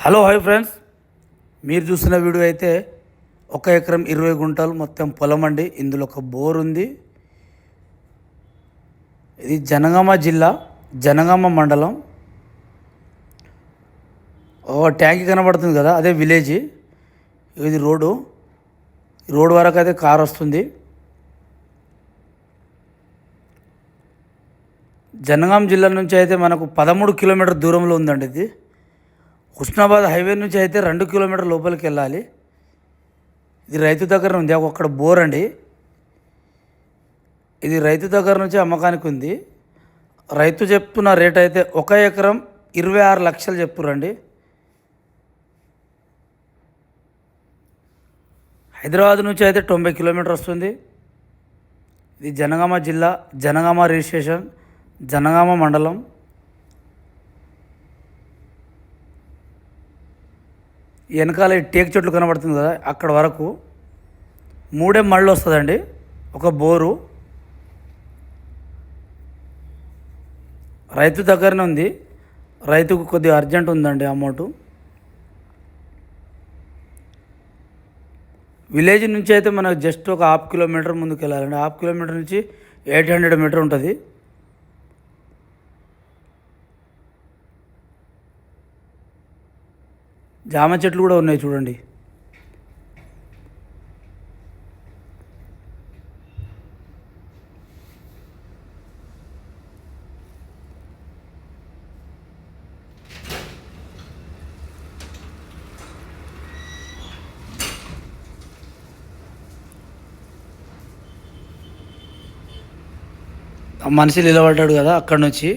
Hello hi friends, మీరు చూసిన video అయితే 1 ఎకరం 20 గుంటలు మొత్తం పొలం అండి. ఇందులో ఒక బోర్ ఉంది. ఇది జనగామ జిల్లా, జనగామ మండలం. ట్యాంక్ కనబడుతుంది కదా, అదే విలేజ్. ఇది రోడ్డు వరకు అయితే కార్ వస్తుంది. జనగామ జిల్లా నుంచి అయితే మనకు 13 కిలోమీటర్ దూరంలో ఉందండి. ఇది హుస్నాబాద్ హైవే నుంచి అయితే 2 కిలోమీటర్ లోపలికి వెళ్ళాలి. ఇది రైతు దగ్గర ఉంది, అక్కడ బోర్ అండి. ఇది రైతు దగ్గర నుంచి అమ్మకానికి ఉంది. రైతు చెప్తున్న రేట్ అయితే 1 ఎకరం 26 లక్షలు చెప్పురండి. హైదరాబాద్ నుంచి అయితే 90 కిలోమీటర్ వస్తుంది. ఇది జనగామ జిల్లా, జనగామ రిజిస్ట్రేషన్, జనగామ మండలం. వెనకాల టేక్ చెట్లు కనబడుతుంది కదా, అక్కడ వరకు 3 మళ్ళు వస్తుందండి ఒక బోరు. రైతు దగ్గరనే ఉంది. రైతుకు కొద్దిగా అర్జెంట్ ఉందండి అమౌంట్. విలేజ్ నుంచి అయితే మనకు జస్ట్ ఒక 1/2 కిలోమీటర్ ముందుకు వెళ్ళాలండి. 1/2 కిలోమీటర్ నుంచి 800 మీటర్ ఉంటుంది. జామ చెట్లు కూడా ఉన్నాయి చూడండి. మనిషి నిలబడ్డాడు కదా అక్కడ నుంచి.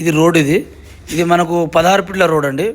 ఇది రోడ్, ఇది మనకు 16 ఫీట్ల రోడ్ అండి.